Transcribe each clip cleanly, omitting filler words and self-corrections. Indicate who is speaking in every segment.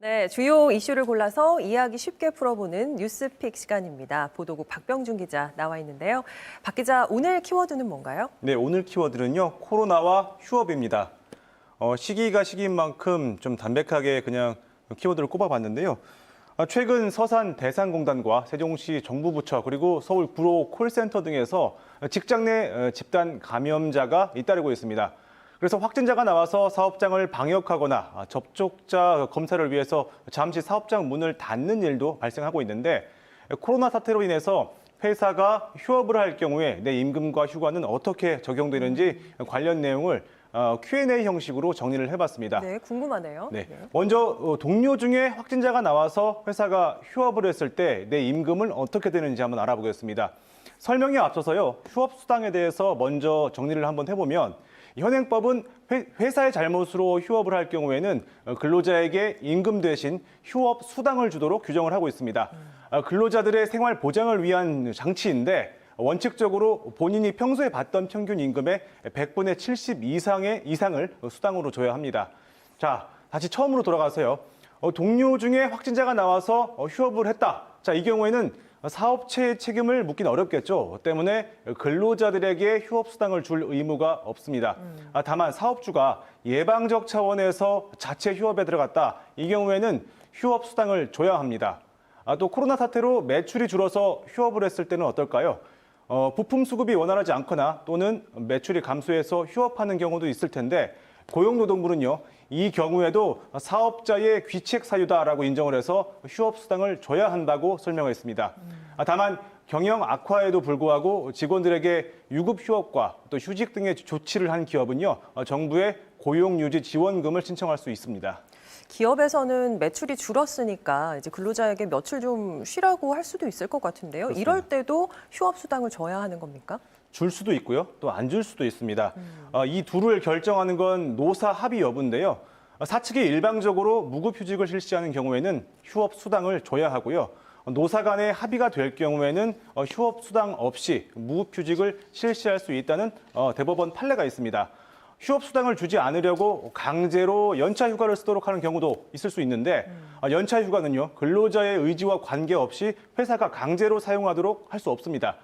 Speaker 1: 네, 주요 이슈를 골라서 이야기 쉽게 풀어보는 뉴스픽 시간입니다. 보도국 박병준 기자 나와 있는데요. 박 기자, 오늘 키워드는 뭔가요?
Speaker 2: 네, 오늘 키워드는요, 코로나와 휴업입니다. 시기가 시기인 만큼 좀 담백하게 그냥 키워드를 꼽아봤는데요. 최근 서산 대산공단과 세종시 정부부처 그리고 서울 구로 콜센터 등에서 직장 내 집단 감염자가 잇따르고 있습니다. 그래서 확진자가 나와서 사업장을 방역하거나 접촉자 검사를 위해서 잠시 사업장 문을 닫는 일도 발생하고 있는데 코로나 사태로 인해서 회사가 휴업을 할 경우에 내 임금과 휴가는 어떻게 적용되는지 관련 내용을 Q&A 형식으로 정리를 해봤습니다.
Speaker 1: 네, 궁금하네요.
Speaker 2: 네. 먼저 동료 중에 확진자가 나와서 회사가 휴업을 했을 때 내 임금은 어떻게 되는지 한번 알아보겠습니다. 설명에 앞서서요, 휴업 수당에 대해서 먼저 정리를 한번 해보면 현행법은 회사의 잘못으로 휴업을 할 경우에는 근로자에게 임금 대신 휴업 수당을 주도록 규정을 하고 있습니다. 근로자들의 생활 보장을 위한 장치인데 원칙적으로 본인이 평소에 받던 평균 임금의 100분의 70 이상을 수당으로 줘야 합니다. 자, 다시 처음으로 돌아가서요. 동료 중에 확진자가 나와서 휴업을 했다. 자, 이 경우에는 사업체의 책임을 묻긴 어렵겠죠. 때문에 근로자들에게 휴업수당을 줄 의무가 없습니다. 다만 사업주가 예방적 차원에서 자체 휴업에 들어갔다. 이 경우에는 휴업수당을 줘야 합니다. 또 코로나 사태로 매출이 줄어서 휴업을 했을 때는 어떨까요? 부품 수급이 원활하지 않거나 또는 매출이 감소해서 휴업하는 경우도 있을 텐데 고용노동부는요, 이 경우에도 사업자의 귀책 사유다라고 인정을 해서 휴업수당을 줘야 한다고 설명했습니다. 다만 경영 악화에도 불구하고 직원들에게 유급 휴업과 또 휴직 등의 조치를 한 기업은요, 정부의 고용유지 지원금을 신청할 수 있습니다.
Speaker 1: 기업에서는 매출이 줄었으니까 이제 근로자에게 며칠 좀 쉬라고 할 수도 있을 것 같은데요.
Speaker 2: 그렇습니다.
Speaker 1: 이럴 때도 휴업 수당을 줘야 하는 겁니까?
Speaker 2: 줄 수도 있고요, 또 안 줄 수도 있습니다. 이 둘을 결정하는 건 노사 합의 여부인데요. 사측이 일방적으로 무급휴직을 실시하는 경우에는 휴업 수당을 줘야 하고요. 노사 간의 합의가 될 경우에는 휴업 수당 없이 무급휴직을 실시할 수 있다는 대법원 판례가 있습니다. 휴업 수당을 주지 않으려고 강제로 연차 휴가를 쓰도록 하는 경우도 있을 수 있는데 연차 휴가는요, 근로자의 의지와 관계없이 회사가 강제로 사용하도록 할 수 없습니다.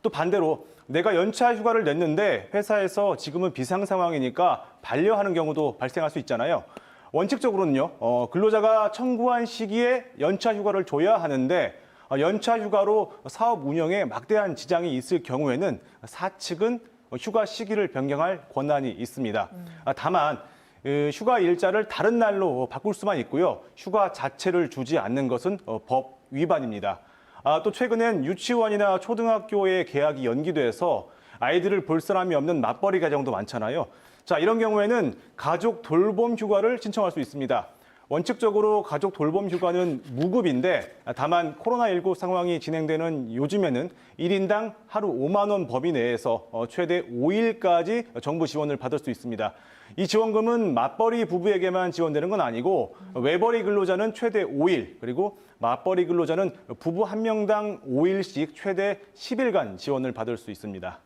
Speaker 2: 또 반대로 내가 연차 휴가를 냈는데 회사에서 지금은 비상 상황이니까 반려하는 경우도 발생할 수 있잖아요. 원칙적으로는요, 근로자가 청구한 시기에 연차 휴가를 줘야 하는데 연차 휴가로 사업 운영에 막대한 지장이 있을 경우에는 사측은 휴가 시기를 변경할 권한이 있습니다. 다만 휴가 일자를 다른 날로 바꿀 수만 있고요. 휴가 자체를 주지 않는 것은 법 위반입니다. 또 최근엔 유치원이나 초등학교의 개학이 연기돼서 아이들을 볼 사람이 없는 맞벌이 가정도 많잖아요. 자, 이런 경우에는 가족 돌봄 휴가를 신청할 수 있습니다. 원칙적으로 가족 돌봄 휴가는 무급인데 다만 코로나19 상황이 진행되는 요즘에는 1인당 하루 5만 원 범위 내에서 최대 5일까지 정부 지원을 받을 수 있습니다. 이 지원금은 맞벌이 부부에게만 지원되는 건 아니고 외벌이 근로자는 최대 5일, 그리고 맞벌이 근로자는 부부 한 명당 5일씩 최대 10일간 지원을 받을 수 있습니다.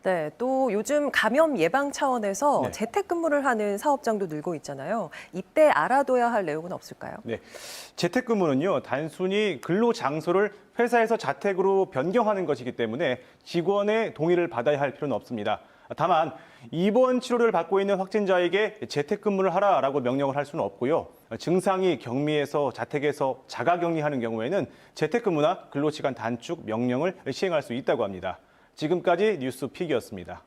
Speaker 1: 네, 또 요즘 감염 예방 차원에서
Speaker 2: 네.
Speaker 1: 재택근무를 하는 사업장도 늘고 있잖아요. 이때 알아둬야 할 내용은 없을까요?
Speaker 2: 네, 재택근무는요, 단순히 근로 장소를 회사에서 자택으로 변경하는 것이기 때문에 직원의 동의를 받아야 할 필요는 없습니다. 다만 입원 치료를 받고 있는 확진자에게 재택근무를 하라라고 명령을 할 수는 없고요. 증상이 경미해서 자택에서 자가격리하는 경우에는 재택근무나 근로시간 단축 명령을 시행할 수 있다고 합니다. 지금까지 뉴스픽이었습니다.